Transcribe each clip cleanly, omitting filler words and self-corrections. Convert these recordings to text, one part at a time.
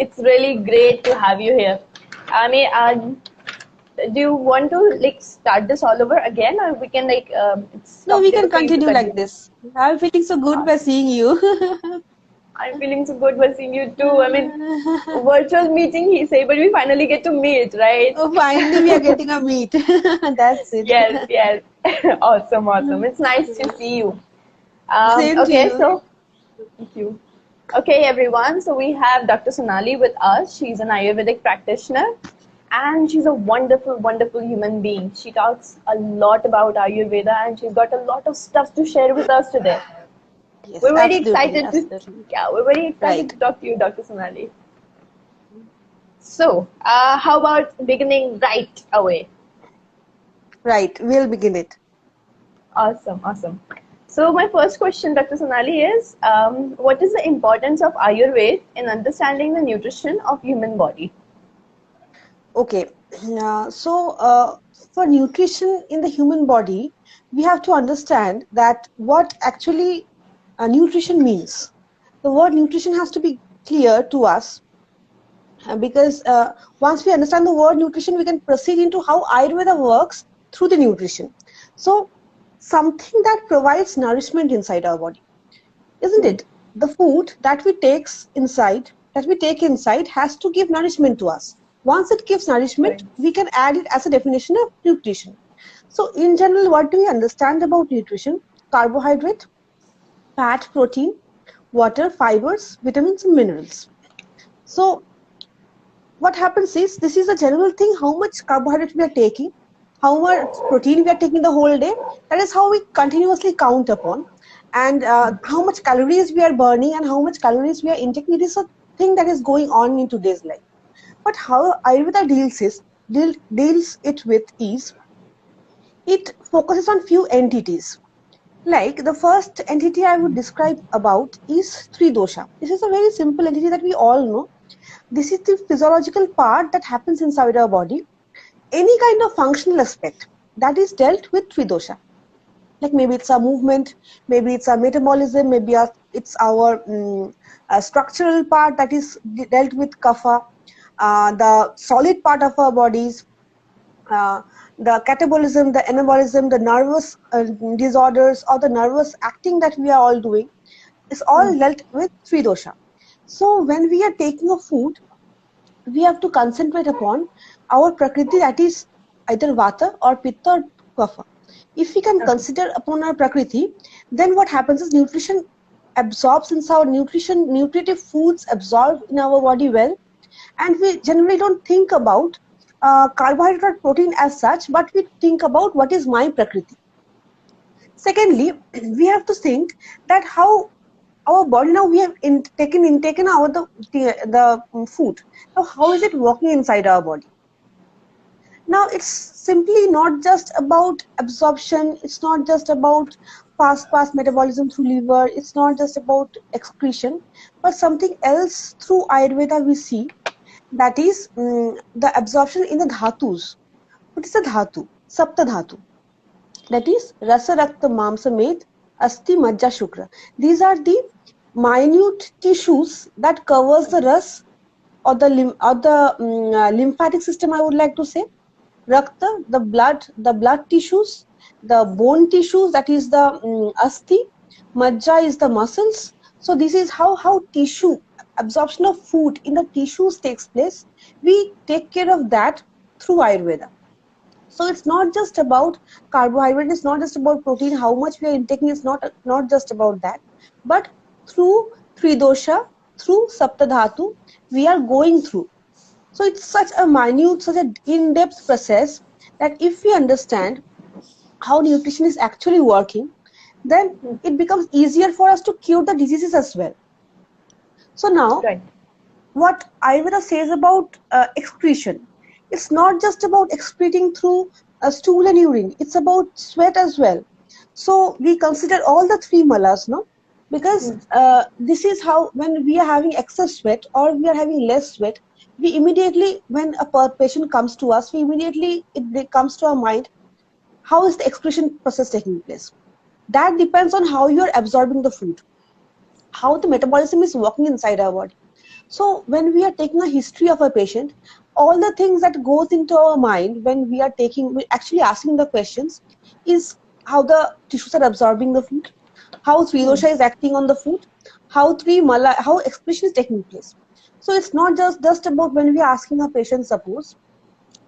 it's really great to have you here. I mean, do you want to like start this all over again, or we can like it's No, we comfortable can for you to continue like continue? this. I'm feeling so good by seeing you. I'm feeling so good by seeing you too. I mean, virtual meeting, he say, but we finally get to meet, right? Oh, finally, we are getting a meet. That's it. Yes, yes. Awesome, awesome. It's nice to see you. Same to Okay, you. so thank you. Okay, everyone. So we have Dr. Sonali with us. She's an Ayurvedic practitioner and she's a wonderful, wonderful human being. She talks a lot about Ayurveda and she's got a lot of stuff to share with us today. Yes, We're very absolutely, excited to, absolutely. yeah, we're very excited Right, to talk to you, Dr. Sonali. So, how about beginning right away? right. We'll begin it. Awesome, awesome. So my first question, Dr. Sonali, is what is the importance of Ayurveda in understanding the nutrition of human body? Okay. So, for nutrition in the human body, we have to understand that what actually nutrition means. The word nutrition has to be clear to us because once we understand the word nutrition, we can proceed into how Ayurveda works through the nutrition. So, something that provides nourishment inside our body, isn't Hmm. it? The food that we take inside, has to give nourishment to us. Once it gives Right. nourishment, we can add it as a definition of nutrition. So, in general, what do we understand about nutrition? Carbohydrate, fat, protein, water, fibers, vitamins, and minerals. So, what happens is this is a general thing: how much carbohydrate we are taking, how much protein we are taking the whole day. That is how we continuously count upon, and how much calories we are burning and how much calories we are intaking. It is a thing that is going on in today's life. But how Ayurveda deals it with is, it focuses on few entities. Like the first entity I would describe about is three dosha. This is a very simple entity that we all know. This is the physiological part that happens inside our body. Any kind of functional aspect that is dealt with tridosha, like maybe it's a movement, maybe it's a metabolism, maybe it's our structural part that is dealt with kapha, the solid part of our bodies, uh, the catabolism, the anabolism, the nervous disorders, or the nervous acting that we are all doing, is Hmm. all dealt with tridosha. So when we are taking a food, we have to concentrate upon our prakriti, that is either vata or pitta or kapha. If we can Okay. consider upon our prakriti, then what happens is nutrition absorbs in our nutritive foods absorb in our body well, and we generally don't think about carbohydrate or protein as such, but we think about what is my prakriti. Secondly, we have to think that how our body, now we have taken out the food. Now, how is it working inside our body? Now, it's simply not just about absorption. It's not just about fast metabolism through liver. It's not just about excretion, but something else through Ayurveda we see, that is the absorption in the dhatus. What is a dhatu? Sapta dhatu. That is rasa rakta mamsa med asti majja shukra. These are the minute tissues that covers the ras, or the lymphatic system, I would like to say. Rakta, the blood tissues, the bone tissues, that is the asti. Majja is the muscles. So this is how tissue absorption of food in the tissues takes place. We take care of that through Ayurveda. So it's not just about carbohydrate, it's not just about protein, how much we are intaking is not just about that, but through tridosha, through saptadhatu, we are going through. So it's such a minute, such an in-depth process, that if we understand how nutrition is actually working, then Hmm. it becomes easier for us to cure the diseases as well. So now, Right. what Ayurveda says about excretion, it's not just about excreting through stool and urine, it's about sweat as well. So we consider all the three malas, no? Because Hmm. this is how, when we are having excess sweat or we are having less sweat, we immediately, when a patient comes to us, we immediately, it comes to our mind, how is the excretion process taking place? That depends on how you are absorbing the food, how the metabolism is working inside our body. So when we are taking a history of a patient, all the things that goes into our mind when we're actually asking the questions is how the tissues are absorbing the food, how Hmm. Tridosha is acting on the food, how excretion is taking place. So it's not just about when we are asking a patient, suppose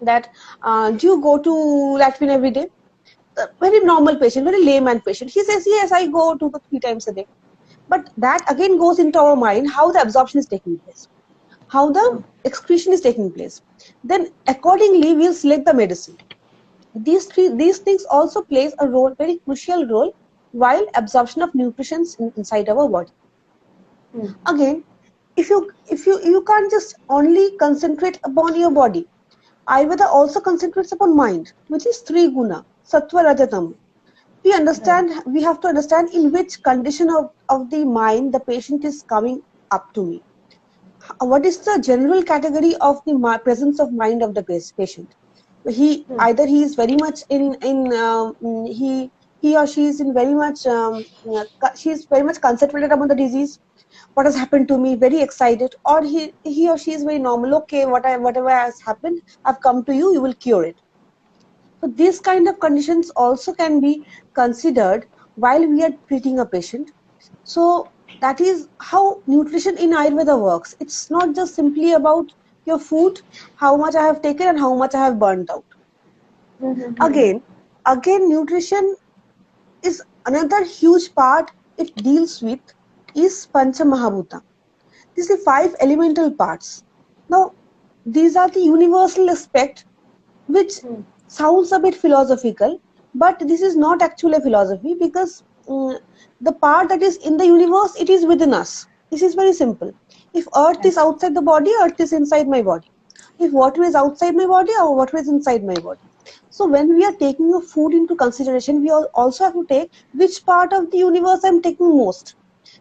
that do you go to Latvian every day? A very normal patient, very layman patient. He says, yes, I go 2 to 3 times a day. But that again goes into our mind how the absorption is taking place, how the Hmm. excretion is taking place. Then accordingly, we'll select the medicine. These things also plays a role, very crucial role, while absorption of nutrition inside our body. Hmm. Again, if you can't just only concentrate upon your body. Ayurveda also concentrates upon mind, which is three guna, sattva, rajatama. Right. We have to understand in which condition of the mind the patient is coming up to me. What is the general category of the presence of mind of the patient? He Hmm. either he is very much he or she is in very much she is very much concentrated upon the disease, what has happened to me, very excited, or he or she is very normal, okay, whatever has happened, I've come to you, you will cure it. So these kind of conditions also can be considered while we are treating a patient. So that is how nutrition in Ayurveda works. It's not just simply about your food, how much I have taken and how much I have burnt out. Hmm. Again, nutrition is another huge part it deals with is Pancha Mahabhuta. These are five elemental parts. Now, these are the universal aspect which Hmm. sounds a bit philosophical, but this is not actually a philosophy because the part that is in the universe, it is within us. This is very simple. If earth Right. is outside the body, earth is inside my body. If water is outside my body, or water is inside my body. So when we are taking your food into consideration, we also have to take which part of the universe I'm taking most,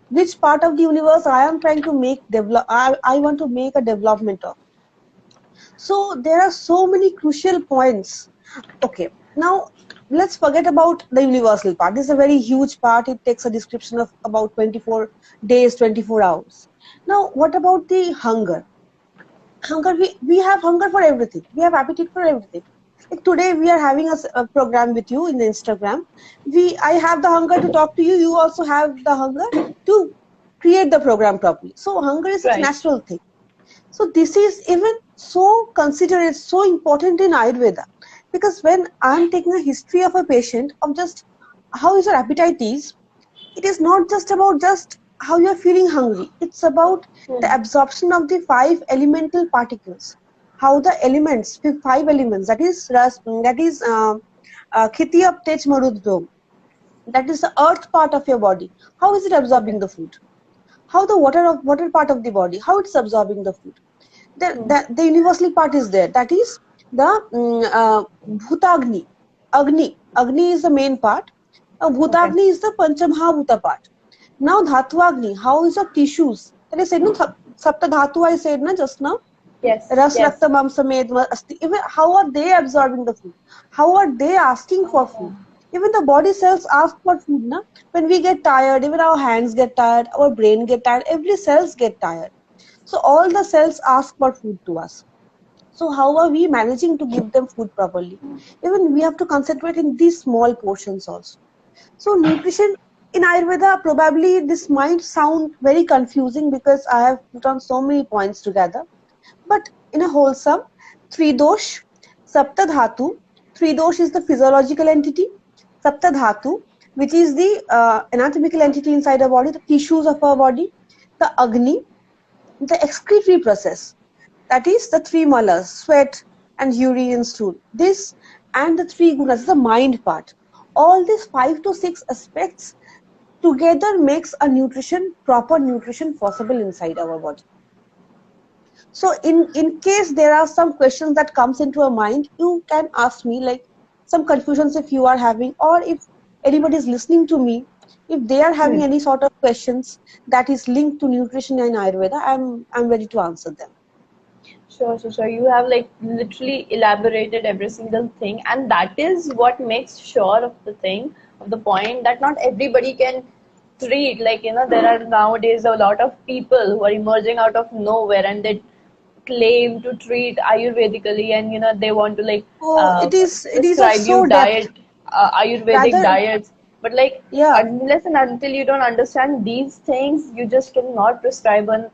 which part of the universe I am trying to make develop. I want to make a development of. So there are so many crucial points. Okay, now let's forget about the universal part. This is a very huge part. It takes a description of about 24 days, 24 hours. Now, what about the hunger? We have hunger for everything. We have appetite for everything. Like today, we are having a program with you in the Instagram. I have the hunger to talk to you. You also have the hunger to create the program properly. So hunger is such a Right. natural thing. So this is even so considered, so important in Ayurveda, because when I'm taking a history of a patient of just how is your appetite is, it is not just about just how you're feeling hungry. It's about the Hmm. absorption of the five elemental particles. How the elements, the five elements, that is Khitiyap Tej Marudom, that is the earth part of your body. How is it Okay. absorbing the food? How the water part of the body, how it's absorbing the food. Hmm. The universal part is there. That is the Bhutagni. Agni is the main part. Okay. Bhutagni is the Panchamahabhuta part. Now Dhatuvagni, how is the tissues? That I said, no, Sapta Dhatu I said na just now. Yes. Ras, Yes. Rakta, Mamsa, Medma, Asti. Even how are they absorbing the food? How are they asking for food? Even the body cells ask for food. Na? When we get tired, even our hands get tired, our brain get tired, every cells get tired. So all the cells ask for food to us. So how are we managing to give them food properly? Even we have to concentrate in these small portions also. So nutrition in Ayurveda, probably this might sound very confusing because I have put on so many points together. But in a wholesome, three dosh, sapta dhatu. Three dosh is the physiological entity. Sapta dhatu, which is the anatomical entity inside our body, the tissues of our body. The agni, the excretory process, that is the three malas, sweat and urine and stool. This and the three gunas, the mind part. All these 5 to 6 aspects together makes a proper nutrition possible inside our body. So in case there are some questions that comes into your mind, you can ask me, like some confusions if you are having, or if anybody is listening to me, if they are having Hmm. any sort of questions that is linked to nutrition and Ayurveda, I'm ready to answer them. Sure, sure, sure. You have like literally elaborated every single thing, and that is what makes sure of the thing, of the point that not everybody can treat, like, there are nowadays a lot of people who are emerging out of nowhere, and they claim to treat ayurvedically, and they want to, like, Oh, it is of prescribe you so depth. diet, ayurvedic Rather, diets. But, like, yeah. unless and until you don't understand these things, you just cannot prescribe an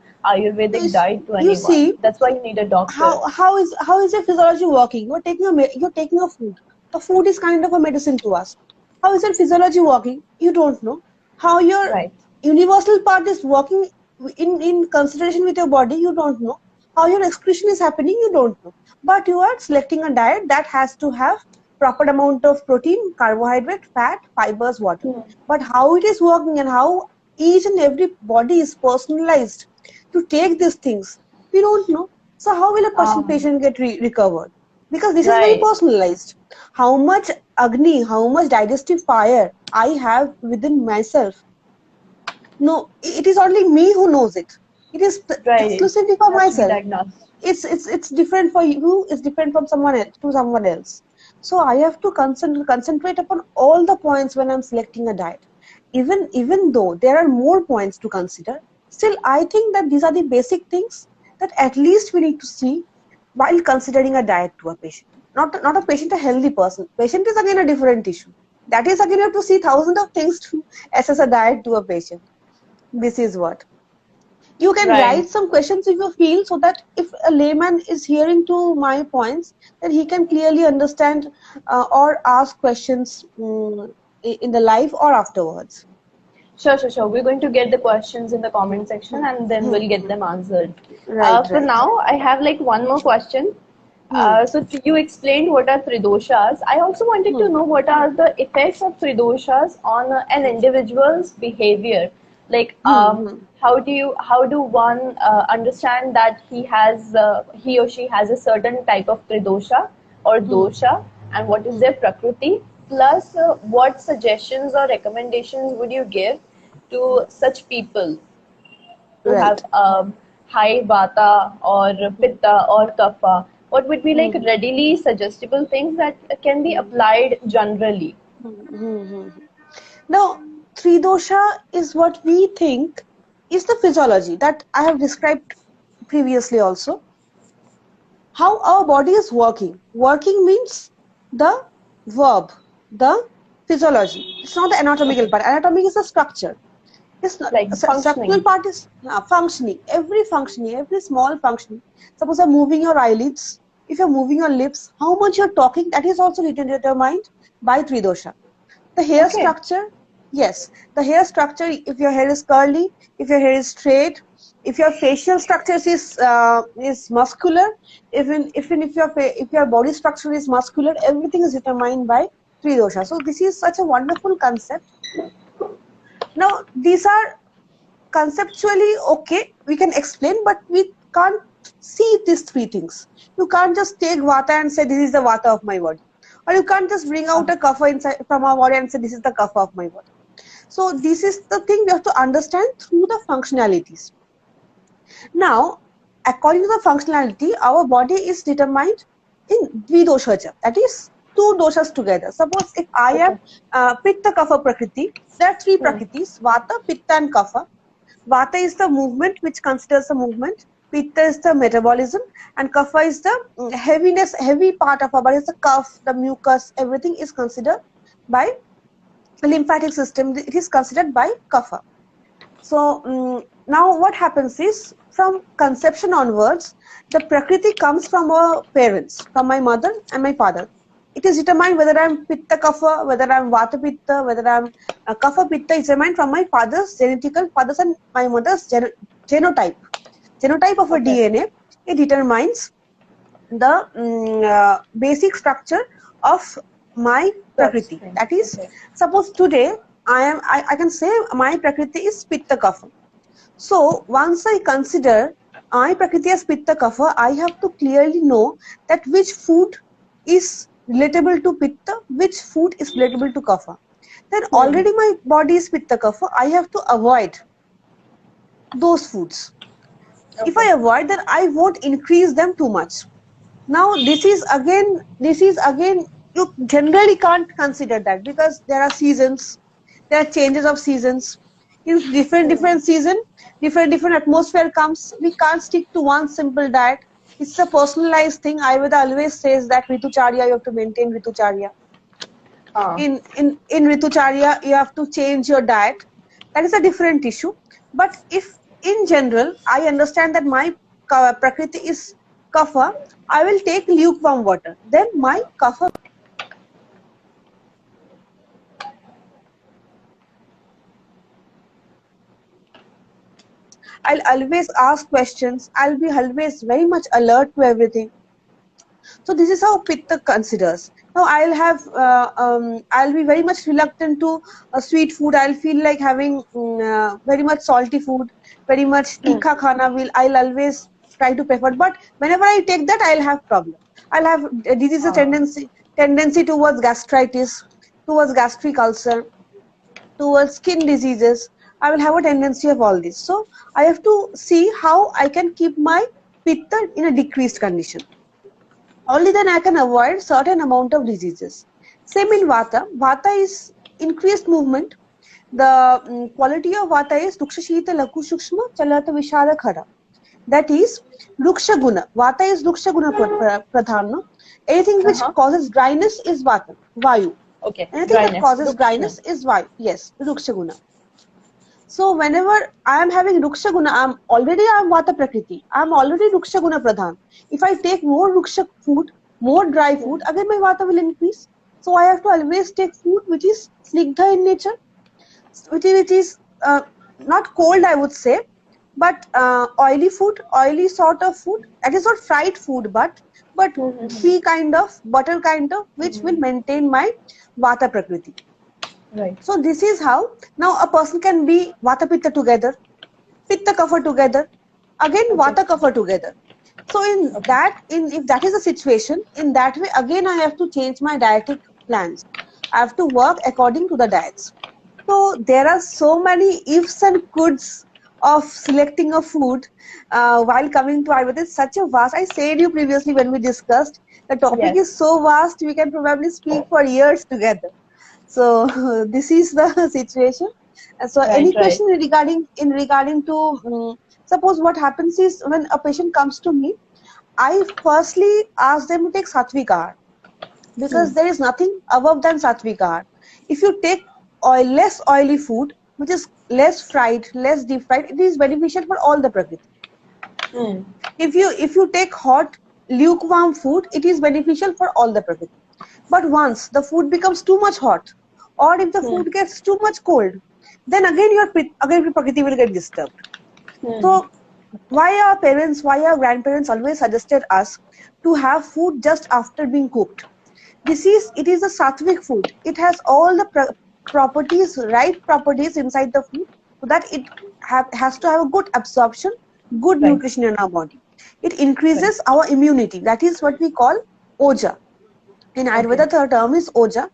So ayurvedic diet to you anyone. see, That's why you need a doctor. how is your physiology working? You're taking a food. The food is kind of a medicine to us. How is your physiology working? You don't know. How your Right. universal part is working in consideration with your body, you don't know. How your excretion is happening, you don't know. But you are selecting a diet that has to have proper amount of protein, carbohydrate, fat, fibers, water. Hmm. But how it is working and how each and every body is personalized to take these things, we don't know. So how will a patient get recovered? Because this is very Right. personalized. How much agni, how much digestive fire I have within myself, no, it is only me who knows it. It is Right. exclusively for Has to be myself. diagnosed. It's different for you. It's different from someone else to someone else. So I have to concentrate upon all the points when I'm selecting a diet. Even though there are more points to consider, still I think that these are the basic things that at least we need to see while considering a diet to a patient. Not a patient, a healthy person. Patient is again a different issue. That is again you have to see thousands of things to assess a diet to a patient. This is what you can Right. write some questions if you feel, so that if a layman is hearing to my points, then he can clearly understand or ask questions in the live or afterwards. Sure, sure, sure. We're going to get the questions in the Hmm, comment section, hmm, and then hmm, we'll get hmm. them answered. Right, For right. now, I have like one more question. Hmm, So you explained what are tridoshas. I also wanted to hmm, know what are the effects of tridoshas on an hmm, individual's behavior. Like, hmm, hmm, how do one understand that he or she has a certain type of tridosha or hmm, dosha, and what is hmm, their prakriti? Plus, what suggestions or recommendations would you give hmm. to such people who Right. have high vata or Hmm, pitta or kapha? What would be like hmm, readily suggestible things that can be hmm, applied generally? hmm, hmm, hmm. Now, three dosha is what we think is the physiology that I have described previously also. How our body is working. Working means the verb, the physiology. It's not the anatomical Okay, part. Anatomy is the structure. It's not, like structural functioning. part is functioning, every small functioning. Suppose you're moving your eyelids, if you're moving your lips, how much you're talking, that is also determined by Tridosha. The hair Okay, structure, yes, the hair structure, if your hair is curly, if your hair is straight, if your facial structure is muscular, even if your body structure is muscular, everything is determined by three dosha. So this is such a wonderful concept. Now these are conceptually okay, we can explain, but we can't see these three things. You can't just take vata and say this is the vata of my body, or you can't just bring out a kapha inside from our body and say this is the kapha of my body. So this is the thing we have to understand through the functionalities. Now, according to the functionality, our body is determined in dvidoshaja, that is two doshas together. Suppose if I am okay. pitta kapha prakriti, there are three Hmm. prakritis: vata, pitta and kapha. Vata is the movement, which considers the movement. Pitta is the metabolism, and kapha is the heaviness, heavy part of our body. It's the cough, the mucus, everything is considered by the lymphatic system. It is considered by kapha. So now what happens is, from conception onwards, the prakriti comes from our parents, from my mother and my father. It is determined whether I'm pitta kapha, whether I'm vata pitta, whether I'm kapha pitta. Is determined from my father's genetical fathers and my mother's genotype. Genotype of a Okay, DNA. It determines the basic structure of my first prakriti. thing. That is, Okay. suppose today I can say my prakriti is pitta kapha. So once I consider I prakriti as pitta kapha, I have to clearly know that which food is relatable to pitta, which food is relatable to kapha. Then Hmm. already my body is pitta kapha, I have to avoid those foods. If Okay. I avoid, then I won't increase them too much. Now this is again, you generally can't consider that, because there are seasons, there are changes of seasons. in different season, different atmosphere comes. We can't stick to one simple diet. It's a personalized thing. Ayurveda always says that Ritucharya, you have to maintain Ritucharya. Ah. In Ritucharya, you have to change your diet. That is a different issue. But if in general, I understand that my Prakriti is kapha, I will take lukewarm water. Then my kapha, I'll always ask questions. I'll be always very much alert to everything. So this is how Pitta considers. Now I'll be very much reluctant to sweet food. I'll feel like having very much salty food, very much Hmm. tikha khana. I'll always try to prefer. But whenever I take that, I'll have problem. I'll have disease Ah. tendency towards gastritis, towards gastric ulcer, towards skin diseases. I will have a tendency of all this. So I have to see how I can keep my pitta in a decreased condition. Only then I can avoid certain amount of diseases. Same in Vata. Vata is increased movement. The quality of Vata is Duksha Shita Laku Shukshma Chalata Vishada Khara. That is Duksha Guna. Vata is Duksha Guna Pradhana. Anything which Uh-huh. causes dryness is Vata, Vayu. Okay. Anything that Dryness. causes Duksha. dryness is Vayu. Yes, Duksha Guna. So whenever I am having Ruksha Guna, I'm Vata Prakriti. I'm already Ruksha Guna Pradhan. If I take more Ruksha food, more dry food, again my Vata will increase. So I have to always take food which is snigdha in nature, which is not cold, I would say, but oily food, oily sort of food. That is not fried food, but Mm-hmm. ghee kind of, butter kind of, which will maintain my Vata Prakriti. Right. So this is how now a person can be Vata Pitta together, Pitta Kapha together, again Okay. Vata Kapha together. So Okay. if that is the situation, in that way again I have to change my dietic plans. I have to work according to the diets. So there are so many ifs and coulds of selecting a food while coming to Ayurveda. It's such a vast. I said you previously when we discussed the topic Yes. is so vast we can probably speak for years together. So this is the situation. So Right. any Right. question regarding to suppose what happens is when a patient comes to me, I firstly ask them to take sattvic ahar Hmm. because there is nothing above than sattvic ahar. If you take less oily food, which is less fried, less deep fried, it is beneficial for all the prakriti. Hmm. If you take hot, lukewarm food, it is beneficial for all the prakriti. But once the food becomes too much hot, or if the Hmm. food gets too much cold, then again your prakriti will get disturbed. Hmm. So why our grandparents always suggested us to have food just after being cooked? It is a sattvic food. It has all the properties, right properties inside the food, so that it has to have a good absorption, good Right. nutrition in our body. It Right. increases our immunity. That is what we call oja. In Okay. Ayurveda, the term is oja.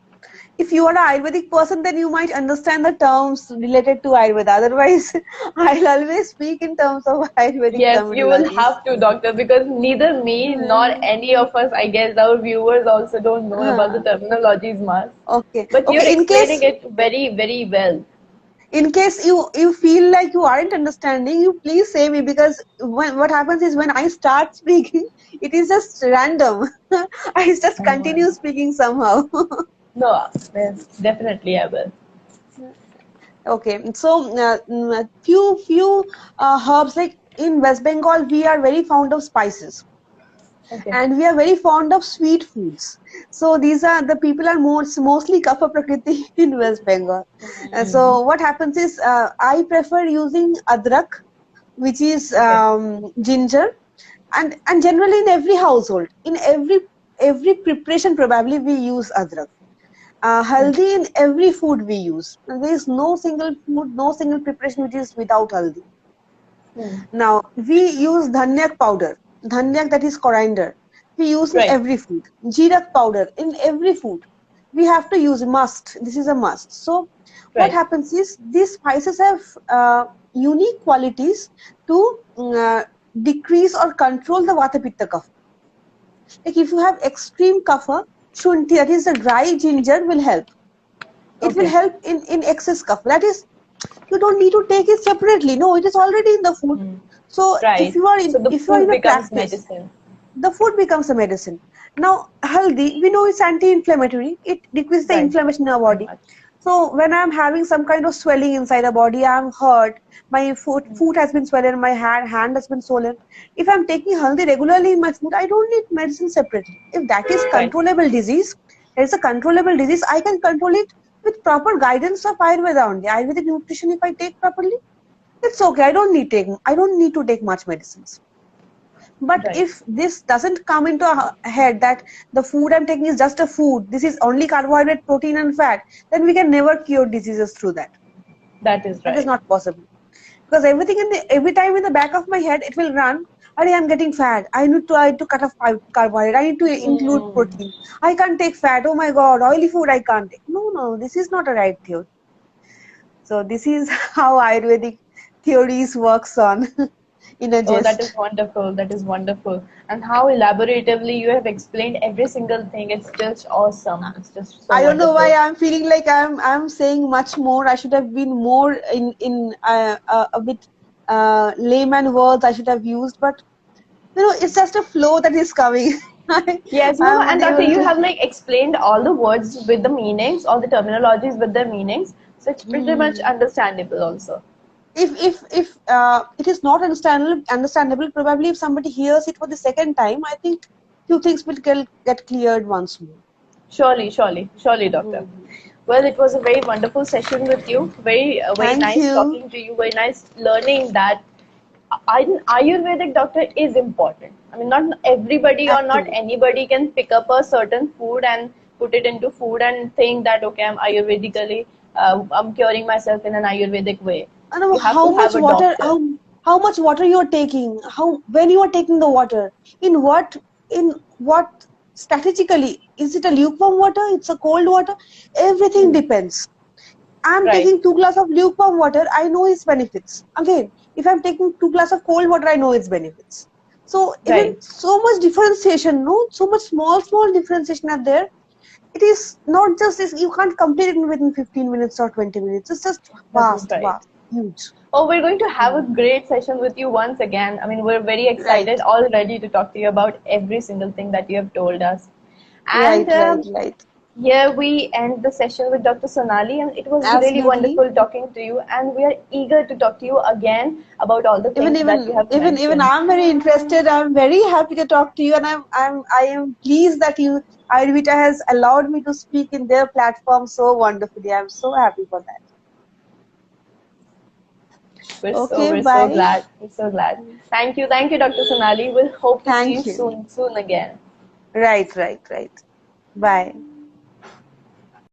If you are an Ayurvedic person, then you might understand the terms related to Ayurveda. Otherwise, I'll always speak in terms of Ayurvedic Yes, you will terminologies. have to, doctor, because neither me nor any of us, I guess our viewers also don't know about the Uh, terminologies much. okay, But you're okay. explaining it very, very well. In case you feel like you aren't understanding, you please say me because what happens is when I start speaking, it is just random. I just Uh, continue speaking somehow. no, yes, definitely I will. Okay, so few herbs like in West Bengal, we are very fond of spices Okay. and we are very fond of sweet foods. So these are the people are mostly kapha prakriti in West Bengal. Mm. So what happens is I prefer using adrak, which is Okay. ginger, and generally in every household, in every preparation probably we use adrak. Mm. Haldi in every food we use. There is no single food, no single preparation which is without haldi. Mm. Now we use dhanyak powder, dhanyak that is coriander. We use in Right. every food. Jeerak powder in every food. We have to use must. This is a must. So what Right. happens is these spices have unique qualities to decrease or control the vata pitta kapha. Like if you have extreme kapha, shunti, that is the dry ginger, will help. It will Okay. help in excess kapha. That is You don't need to take it separately. No, it is already in the food. Mm. So Right. So the if you are food in a becomes practice, medicine. the food becomes a medicine. Now, healthy, we know it's anti-inflammatory. It decreases the Right. inflammation in our Very body. much. So when I'm having some kind of swelling inside the body, I'm hurt, my Mm. foot has been swollen, my hand has been swollen. If I'm taking haldi regularly in my food, I don't need medicine separately. If that is Right. controllable disease, there is a controllable disease, I can control it with proper guidance of Ayurveda only. Ayurvedic nutrition, if I take properly, it's okay. I don't need to take much medicines. But Right. if this doesn't come into our head that the food I'm taking is just a food, this is only carbohydrate, protein, and fat, then we can never cure diseases through that. That is That is right. not possible. Because every time in the back of my head, it will run. I'm getting fat. I need to cut off carbohydrate. I need to include Mm. protein. I can't take fat. Oh my God, oily food I can't take. No, no, this is not a right theory. So this is how Ayurvedic theories works on in a Oh, that gist. is wonderful. That is wonderful. And how elaboratively you have explained every single thing. It's just awesome. It's just so I don't know why wonderful. I'm feeling like I'm saying much more. I should have been more in a bit layman words I should have used, but it's just a flow that is coming. Yes, no, no, I'm and doctor, unable you to. have like explained all the words with the meanings, all the terminologies with their meanings, so it's pretty much Hmm. understandable also. If it is not understandable, probably if somebody hears it for the second time, I think few things will get cleared once more. Surely, surely, surely, doctor. Hmm. Well, it was a very wonderful session with you. Very Thank nice you. talking to you. Very nice learning that an Ayurvedic doctor is important. I mean, not everybody or not Actually, anybody can pick up a certain food and put it into food and think that okay, I'm Ayurvedically, I'm curing myself in an Ayurvedic way. I know You have how to much have a water, doctor. how much water you are taking, how when you are taking the water, in what strategically is it a lukewarm water? It's a cold water. Everything Hmm. depends. I'm Right, taking 2 glass of lukewarm water. I know its benefits. Again, if I'm taking 2 glass of cold water, I know its benefits. So even right. so much differentiation, no, so much small differentiation are there. It is not just this. You can't complete it within 15 minutes or 20 minutes. It's just That is right. vast, huge. Oh, we're going to have a Hmm. great session with you once again. I mean, we're very Right, excited already to talk to you about every single thing that you have told us. And right. here we end the session with Dr. Sonali, and it was really Absolutely. wonderful talking to you. And we are eager to talk to you again about all the things that you have Even mentioned. I'm very interested. I'm very happy to talk to you, and I am pleased that Ayurveda has allowed me to speak in their platform so wonderfully. I'm so happy for that. Okay, We're so bye. glad. We're so glad. Thank you, Dr. Sonali. We'll hope to see you Thank you. soon again. Right. Bye.